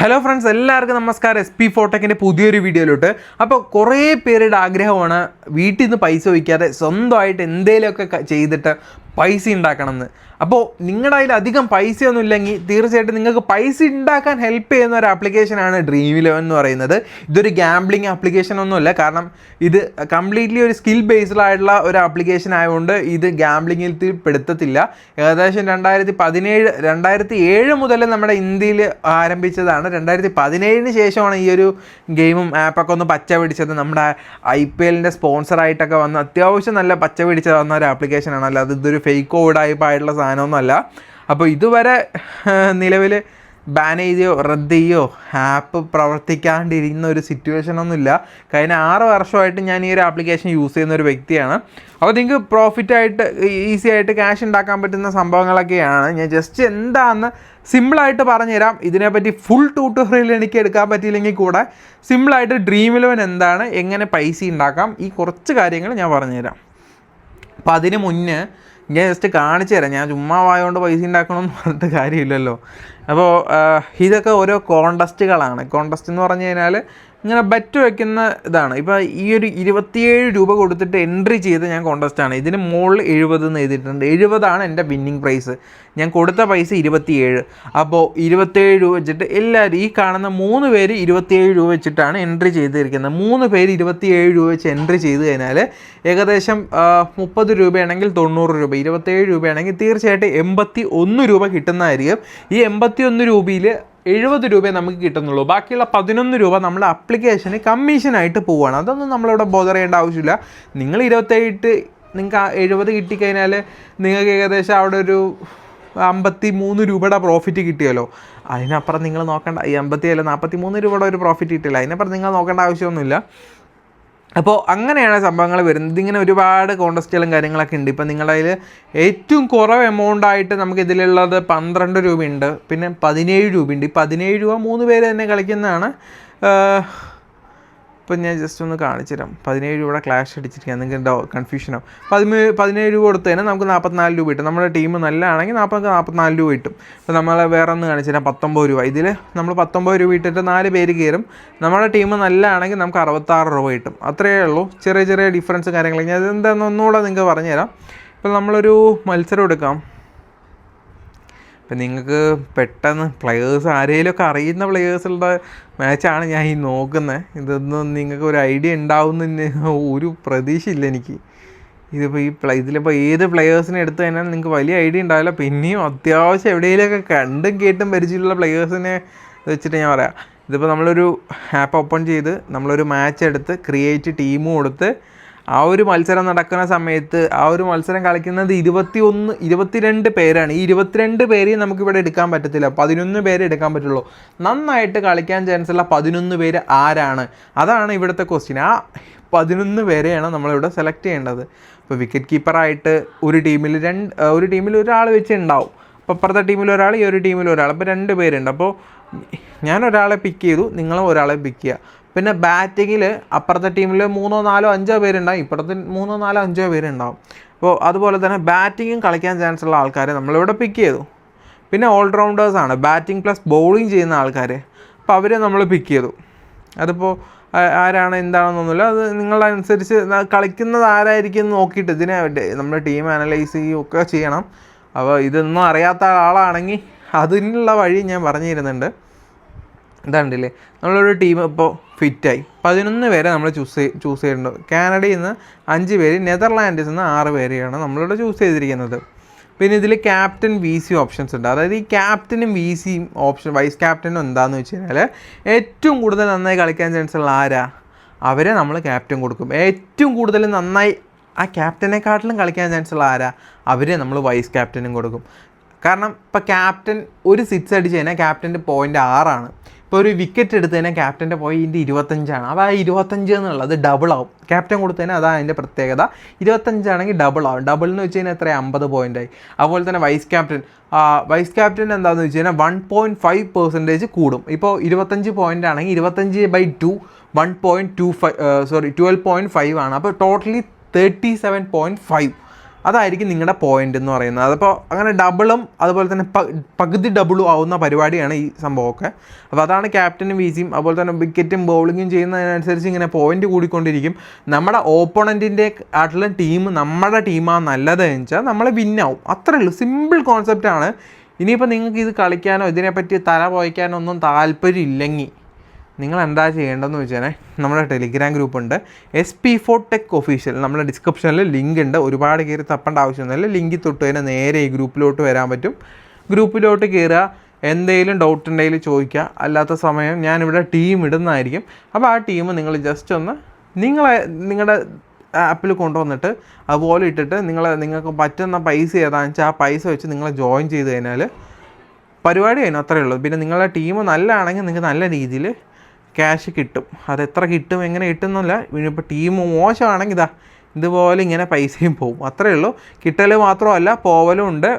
Hello friends, എല്ലാവർക്കും നമസ്കാരം. SP4Tech പുതിയൊരു വീഡിയോയിലോട്ട്. അപ്പോൾ കുറേ പേരുടെ ആഗ്രഹമാണ് വീട്ടിൽ നിന്ന് പൈസ വയ്ക്കാതെ സ്വന്തമായിട്ട് എന്തെങ്കിലുമൊക്കെ ചെയ്തിട്ട് പൈസ ഉണ്ടാക്കണം എന്ന്. അപ്പോൾ നിങ്ങളുടെ കയ്യിൽ അധികം പൈസയൊന്നും ഇല്ലെങ്കിൽ തീർച്ചയായിട്ടും നിങ്ങൾക്ക് പൈസ ഉണ്ടാക്കാൻ ഹെൽപ്പ് ചെയ്യുന്ന ഒരു ആപ്ലിക്കേഷനാണ് Dream11 എന്ന് പറയുന്നത്. ഇതൊരു ഗാംബ്ലിംഗ് ആപ്ലിക്കേഷൻ ഒന്നുമല്ല, കാരണം ഇത് കംപ്ലീറ്റ്ലി ഒരു സ്കിൽ ബേസ്ഡ് ആയിട്ടുള്ള ഒരു ആപ്ലിക്കേഷൻ ആയതുകൊണ്ട് ഇത് ഗാംബ്ലിങ്ങിൽ പെടുത്തത്തില്ല. ഏകദേശം 2007 മുതൽ നമ്മുടെ ഇന്ത്യയിൽ ആരംഭിച്ചതാണ്. 2017 ശേഷമാണ് ഈ ഒരു ഗെയിമും ആപ്പൊക്കെ ഒന്ന് പച്ച പിടിച്ചത്. നമ്മുടെ IPLൻ്റെ സ്പോൺസറായിട്ടൊക്കെ വന്ന് അത്യാവശ്യം നല്ല പച്ച പിടിച്ച് വന്ന ഒരു ആപ്ലിക്കേഷനാണ്. അല്ലാതെ ഇതൊരു ഫേക്ക് കോഡായിട്ടുള്ള സാധനമൊന്നുമല്ല. അപ്പോൾ ഇതുവരെ നിലവിൽ ബാൻ ചെയ്യോ റദ്ദ് ചെയ്യോ ആപ്പ് പ്രവർത്തിക്കാണ്ടിരുന്ന ഒരു സിറ്റുവേഷനൊന്നുമില്ല. കഴിഞ്ഞ 6 വർഷമായിട്ട് ഞാൻ ഈ ഒരു ആപ്ലിക്കേഷൻ യൂസ് ചെയ്യുന്ന ഒരു വ്യക്തിയാണ്. അപ്പോൾ നിങ്ങൾക്ക് പ്രോഫിറ്റായിട്ട് ഈസി ആയിട്ട് ക്യാഷ് ഉണ്ടാക്കാൻ പറ്റുന്ന സംഭവങ്ങളൊക്കെയാണ്. ഞാൻ ജസ്റ്റ് എന്താണെന്ന് സിമ്പിളായിട്ട് പറഞ്ഞുതരാം. ഇതിനെപ്പറ്റി ഫുൾ ട്യൂട്ടോറിയൽ എനിക്ക് എടുക്കാൻ പറ്റിയില്ലെങ്കിൽ കൂടെ സിമ്പിളായിട്ട് Dream11 എന്താണ്, എങ്ങനെ പൈസ ഉണ്ടാക്കാം, ഈ കുറച്ച് കാര്യങ്ങൾ ഞാൻ പറഞ്ഞുതരാം. അപ്പോൾ അതിന് മുന്നേ ഞാൻ ജസ്റ്റ് കാണിച്ചു തരാം. ഞാൻ ചുമ്മാ വായതുകൊണ്ട് പൈസ ഉണ്ടാക്കണമെന്ന് പറഞ്ഞിട്ട് കാര്യമില്ലല്ലോ. അപ്പോൾ ഇതൊക്കെ ഓരോ കോൺടെസ്റ്റുകളാണ്. കോൺടെസ്റ്റ് എന്ന് പറഞ്ഞു കഴിഞ്ഞാൽ ഇങ്ങനെ ബെറ്റ് വയ്ക്കുന്ന ഇതാണ്. ഇപ്പോൾ ഈ ഒരു 27 രൂപ കൊടുത്തിട്ട് എൻട്രി ചെയ്ത് ഞാൻ കോൺടെസ്റ്റാണ്. ഇതിന് മുകളിൽ 70 എന്ന് എഴുതിയിട്ടുണ്ട്. 70 എൻ്റെ വിന്നിങ് പ്രൈസ്. ഞാൻ കൊടുത്ത പൈസ 27. അപ്പോൾ 27 രൂപ വെച്ചിട്ട് എല്ലാവരും ഈ കാണുന്ന 3 പേര് 27 രൂപ വെച്ചിട്ടാണ് എൻട്രി ചെയ്തിരിക്കുന്നത്. 3 പേര് 27 രൂപ വെച്ച് എൻട്രി ചെയ്ത് കഴിഞ്ഞാൽ ഏകദേശം 30 രൂപയാണെങ്കിൽ 90 രൂപ, 27 രൂപയാണെങ്കിൽ തീർച്ചയായിട്ടും 81 രൂപ കിട്ടുന്നതായിരിക്കും. ഈ 81 രൂപയിൽ 70 രൂപയെ നമുക്ക് കിട്ടുന്നുള്ളൂ. ബാക്കിയുള്ള 11 രൂപ നമ്മുടെ അപ്ലിക്കേഷന് കമ്മീഷനായിട്ട് പോവുകയാണ്. അതൊന്നും നമ്മളിവിടെ ബോധർ ചെയ്യേണ്ട ആവശ്യമില്ല. നിങ്ങൾ 27 നിങ്ങൾക്ക് 70 കിട്ടിക്കഴിഞ്ഞാൽ നിങ്ങൾക്ക് ഏകദേശം അവിടെ ഒരു 53 രൂപയുടെ പ്രോഫിറ്റ് കിട്ടിയല്ലോ. അതിനപ്പുറം നിങ്ങൾ നോക്കേണ്ട. 43 രൂപയുടെ ഒരു പ്രോഫിറ്റ് കിട്ടില്ല. അതിനപ്പുറം നിങ്ങൾ നോക്കേണ്ട ആവശ്യമൊന്നുമില്ല. അപ്പോൾ അങ്ങനെയാണ് സംഭവങ്ങൾ വരുന്നത്. ഇതിങ്ങനെ ഒരുപാട് കോൺടെസ്റ്റുകളും കാര്യങ്ങളൊക്കെ ഉണ്ട്. ഇപ്പം നിങ്ങളുടെ കയ്യിൽ ഏറ്റവും കുറവ് എമൗണ്ടായിട്ട് നമുക്ക് ഇതിലുള്ളത് 12 രൂപയുണ്ട്, പിന്നെ 17 രൂപയുണ്ട്. ഈ 17 രൂപ 3 പേര് തന്നെ കളിക്കുന്നതാണ്. ഇപ്പം ഞാൻ ജസ്റ്റ് ഒന്ന് കാണിച്ചു തരാം. 17 രൂപയുടെ ക്ലാഷ് അടിച്ചിരിക്കുക, നിങ്ങൾക്ക് കൺഫ്യൂഷനാവും. 17 രൂപ കൊടുത്ത് തന്നെ നമുക്ക് 44 രൂപ കിട്ടും. നമ്മുടെ ടീം നല്ലതാണെങ്കിൽ 44 രൂപ കിട്ടും. ഇപ്പോൾ നമ്മൾ വേറെ ഒന്ന് കാണിച്ചു തരാം. 19 രൂപ. ഇതിൽ നമ്മൾ 19 രൂപ ഇട്ടിട്ട് 4 പേര് കയറും. നമ്മുടെ ടീം നല്ലതാണെങ്കിൽ നമുക്ക് 66 രൂപ കിട്ടും. അത്രയേ ഉള്ളൂ. ചെറിയ ചെറിയ ഡിഫറൻസ് കാര്യങ്ങളൊക്കെ ഞാൻ അതെന്താണെന്ന് ഒന്നുകൂടെ നിങ്ങൾക്ക് പറഞ്ഞുതരാം. ഇപ്പോൾ നമ്മളൊരു മത്സരം എടുക്കാം. ഇപ്പം നിങ്ങൾക്ക് പെട്ടെന്ന് പ്ലെയേഴ്സ് ആരെങ്കിലുമൊക്കെ അറിയുന്ന പ്ലെയേഴ്സുകളുടെ മാച്ചാണ് ഞാൻ ഈ നോക്കുന്നത്. ഇതൊന്നും നിങ്ങൾക്ക് ഒരു ഐഡിയ ഉണ്ടാവുന്നതിന് ഒരു പ്രതീക്ഷയില്ല എനിക്ക്. ഇതിപ്പോൾ ഇതിലിപ്പോൾ ഏത് പ്ലെയേഴ്സിനെ എടുത്തു കഴിഞ്ഞാൽ നിങ്ങൾക്ക് വലിയ ഐഡിയ ഉണ്ടാവില്ല. പിന്നെയും അത്യാവശ്യം എവിടെയെങ്കിലുമൊക്കെ കണ്ടും കേട്ടും പരിചയമുള്ള പ്ലെയേഴ്സിനെ വെച്ചിട്ട് ഞാൻ പറയാം. ഇതിപ്പോൾ നമ്മളൊരു ആപ്പ് ഓപ്പൺ ചെയ്ത് നമ്മളൊരു മാച്ച് എടുത്ത് ക്രിയേറ്റ് ടീമും കൊടുത്ത് ആ ഒരു മത്സരം നടക്കുന്ന സമയത്ത് ആ ഒരു മത്സരം കളിക്കുന്നത് 22 പേരാണ്. ഈ 22 പേരെയും നമുക്കിവിടെ എടുക്കാൻ പറ്റത്തില്ല. 11 പേരെ എടുക്കാൻ പറ്റുള്ളൂ. നന്നായിട്ട് കളിക്കാൻ ചാൻസുള്ള 11 പേര് ആരാണ്? അതാണ് ഇവിടുത്തെ ക്വസ്റ്റ്യൻ. ആ 11 പേരെയാണ് നമ്മളിവിടെ സെലക്ട് ചെയ്യേണ്ടത്. ഇപ്പോൾ വിക്കറ്റ് കീപ്പറായിട്ട് ഒരു ടീമിൽ ഒരാൾ വെച്ച് ഉണ്ടാവും. അപ്പോൾ അപ്പുറത്തെ ടീമിൽ ഒരാൾ, ഈ ഒരു ടീമിൽ ഒരാൾ, അപ്പോൾ 2 പേരുണ്ട്. അപ്പോൾ ഞാൻ ഒരാളെ പിക്ക് ചെയ്തു, നിങ്ങളും ഒരാളെ പിക്ക് ചെയ്യുക. പിന്നെ ബാറ്റിങ്ങിൽ അപ്പുറത്തെ ടീമിൽ 3, 4, 5 പേരുണ്ടാവും, ഇപ്പുറത്ത് 3, 4, 5 പേരുണ്ടാവും. അപ്പോൾ അതുപോലെ തന്നെ ബാറ്റിങ്ങും കളിക്കാൻ ചാൻസ് ഉള്ള ആൾക്കാരെ നമ്മളിവിടെ പിക്ക് ചെയ്തു. പിന്നെ ഓൾറൗണ്ടേഴ്സാണ്, ബാറ്റിംഗ് പ്ലസ് ബൗളിങ് ചെയ്യുന്ന ആൾക്കാർ. അപ്പോൾ അവരെ നമ്മൾ പിക്ക് ചെയ്തു. അതിപ്പോൾ ആരാണ് എന്താണെന്നൊന്നുമില്ല, അത് നിങ്ങളനുസരിച്ച് കളിക്കുന്നത് ആരായിരിക്കും നോക്കിയിട്ട് ഇതിനെ നമ്മൾ ടീം അനലൈസ് ചെയ്യുകയൊക്കെ ചെയ്യണം. അപ്പോൾ ഇതൊന്നും അറിയാത്ത ആളാണെങ്കിൽ അതിനുള്ള വഴി ഞാൻ പറഞ്ഞു തരുന്നുണ്ട്. ഇതാണ്ടില്ലേ, നമ്മളൊരു ടീം ഇപ്പോൾ ഫിറ്റായി 11 പേരെ നമ്മൾ ചൂസ് ചെയ്തിട്ടുണ്ട്. കാനഡയിൽ നിന്ന് 5 പേര്, നെതർലാൻഡ്സിൽ നിന്ന് 6 പേരെയാണ് നമ്മളിവിടെ ചൂസ് ചെയ്തിരിക്കുന്നത്. പിന്നെ ഇതിൽ ക്യാപ്റ്റൻ VC ഓപ്ഷൻസ് ഉണ്ട്. അതായത് ഈ ക്യാപ്റ്റനും VCയും ഓപ്ഷൻ വൈസ് ക്യാപ്റ്റനും എന്താണെന്ന് വെച്ച് കഴിഞ്ഞാൽ ഏറ്റവും കൂടുതൽ നന്നായി കളിക്കാൻ ചാൻസ് ഉള്ള ആരാ, അവരെ നമ്മൾ ക്യാപ്റ്റൻ കൊടുക്കും. ഏറ്റവും കൂടുതൽ നന്നായി ആ ക്യാപ്റ്റനെക്കാട്ടിലും കളിക്കാൻ ചാൻസ് ഉള്ള ആരാ, അവരെ നമ്മൾ വൈസ് ക്യാപ്റ്റനും കൊടുക്കും. കാരണം ഇപ്പോൾ ക്യാപ്റ്റൻ ഒരു 6 അടിച്ച് കഴിഞ്ഞാൽ ക്യാപ്റ്റൻ്റെ പോയിൻ്റ് 6ആണ്. ഇപ്പോൾ ഒരു വിക്കറ്റ് എടുത്ത് കഴിഞ്ഞാൽ ക്യാപ്റ്റൻ്റെ പോയിൻ്റ് 25ആണ്. അപ്പോൾ ആ 25 എന്നുള്ളത് ഡബിൾ ആവും. ക്യാപ്റ്റൻ കൊടുത്തു കഴിഞ്ഞാൽ അതാണ് അതിൻ്റെ പ്രത്യേകത. 25 ആണെങ്കിൽ ഡബിൾ ആവും. ഡബിൾ എന്ന് വെച്ച് കഴിഞ്ഞാൽ എത്ര, 50 പോയിൻ്റായി. അതുപോലെ തന്നെ വൈസ് ക്യാപ്റ്റൻ എന്താണെന്ന് വെച്ച് കഴിഞ്ഞാൽ 1.5% കൂടും. ഇപ്പോൾ 25 പോയിൻ്റ് ആണെങ്കിൽ 25/2 12.5 ആണ്. അപ്പോൾ ടോട്ടലി 37.5 അതായിരിക്കും നിങ്ങളുടെ പോയിന്റ് എന്ന് പറയുന്നത്. അതിപ്പോൾ അങ്ങനെ ഡബിളും അതുപോലെ തന്നെ പകുതി ഡബിളും ആവുന്ന പരിപാടിയാണ് ഈ സംഭവമൊക്കെ. അപ്പോൾ അതാണ് ക്യാപ്റ്റനും വീസിയും അതുപോലെ തന്നെ വിക്കറ്റും ബൗളിങ്ങും ചെയ്യുന്നതിനനുസരിച്ച് ഇങ്ങനെ പോയിന്റ് കൂടിക്കൊണ്ടിരിക്കും. നമ്മുടെ ഓപ്പോണൻറ്റിൻ്റെ ആയിട്ടുള്ള ടീം നമ്മുടെ ടീമാണ് നല്ലതെന്ന് വെച്ചാൽ നമ്മൾ വിന്നാവും. അത്രേ ഉള്ളൂ, സിമ്പിൾ കോൺസെപ്റ്റാണ്. ഇനിയിപ്പോൾ നിങ്ങൾക്ക് ഇത് കളിക്കാനോ ഇതിനെപ്പറ്റി തല പോയിക്കാനോ ഒന്നും താല്പര്യം ഇല്ലെങ്കിൽ നിങ്ങൾ എന്താ ചെയ്യേണ്ടതെന്ന് വെച്ചാൽ നമ്മുടെ ടെലിഗ്രാം ഗ്രൂപ്പുണ്ട്, SP4 ടെക് ഒഫീഷ്യൽ. നമ്മുടെ ഡിസ്ക്രിപ്ഷനിൽ ലിങ്ക് ഉണ്ട്. ഒരുപാട് കയറി തപ്പേണ്ട ആവശ്യമൊന്നുമില്ല. ലിങ്കിൽ തൊട്ട് തന്നെ നേരെ ഈ ഗ്രൂപ്പിലോട്ട് വരാൻ പറ്റും. ഗ്രൂപ്പിലോട്ട് കയറുക, എന്തെങ്കിലും ഡൗട്ട് ഉണ്ടെങ്കിൽ ചോദിക്കുക. അല്ലാത്ത സമയം ഞാനിവിടെ ടീം ഇടുന്നതായിരിക്കും. അപ്പോൾ ആ ടീം നിങ്ങൾ ജസ്റ്റ് ഒന്ന് നിങ്ങളുടെ ആപ്പിൽ കൊണ്ടുവന്നിട്ട് അതുപോലെ ഇട്ടിട്ട് നിങ്ങൾക്ക് പറ്റുന്ന പൈസ ഏതാണെന്ന് വെച്ചാൽ ആ പൈസ വെച്ച് നിങ്ങൾ ജോയിൻ ചെയ്ത് കഴിഞ്ഞാൽ പരിപാടി കഴിഞ്ഞു. അത്രയേ ഉള്ളൂ. പിന്നെ നിങ്ങളുടെ ടീം നല്ലതാണെങ്കിൽ നിങ്ങൾക്ക് നല്ല രീതിയിൽ ക്യാഷ് കിട്ടും. അതെത്ര കിട്ടും എങ്ങനെ കിട്ടുന്നില്ല. ഇപ്പോൾ ടീം മോശമാണെങ്കിൽ ഇതുപോലെ ഇങ്ങനെ പൈസയും പോവും. അത്രയേ ഉള്ളൂ. കിട്ടൽ മാത്രമല്ല പോവലും ഉണ്ട്.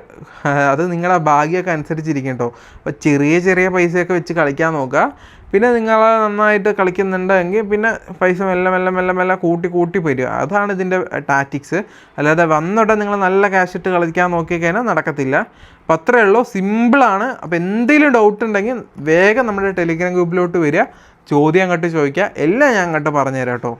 അത് നിങ്ങളുടെ ഭാഗ്യമൊക്കെ അനുസരിച്ചിരിക്കും കേട്ടോ. അപ്പോൾ ചെറിയ പൈസയൊക്കെ വെച്ച് കളിക്കാൻ നോക്കുക. പിന്നെ നിങ്ങൾ നന്നായിട്ട് കളിക്കുന്നുണ്ടെങ്കിൽ പിന്നെ പൈസ മെല്ലെ കൂട്ടി വരിക. അതാണ് ഇതിൻ്റെ ടാറ്റിക്സ്. അല്ലാതെ വന്നിട്ട് നിങ്ങൾ നല്ല ക്യാഷ് ഇട്ട് കളിക്കാൻ നോക്കിക്കഴിഞ്ഞാൽ നടക്കത്തില്ല. അപ്പോൾ അത്രയേ ഉള്ളൂ, സിമ്പിളാണ്. അപ്പോൾ എന്തെങ്കിലും ഡൗട്ട് ഉണ്ടെങ്കിൽ വേഗം നമ്മുടെ ടെലിഗ്രാം ഗ്രൂപ്പിലോട്ട് വരിക, ചോദ്യം അങ്ങോട്ട് ചോദിക്കുക. എല്ലാം ഞാൻ അങ്ങോട്ട് പറഞ്ഞുതരാം കേട്ടോ.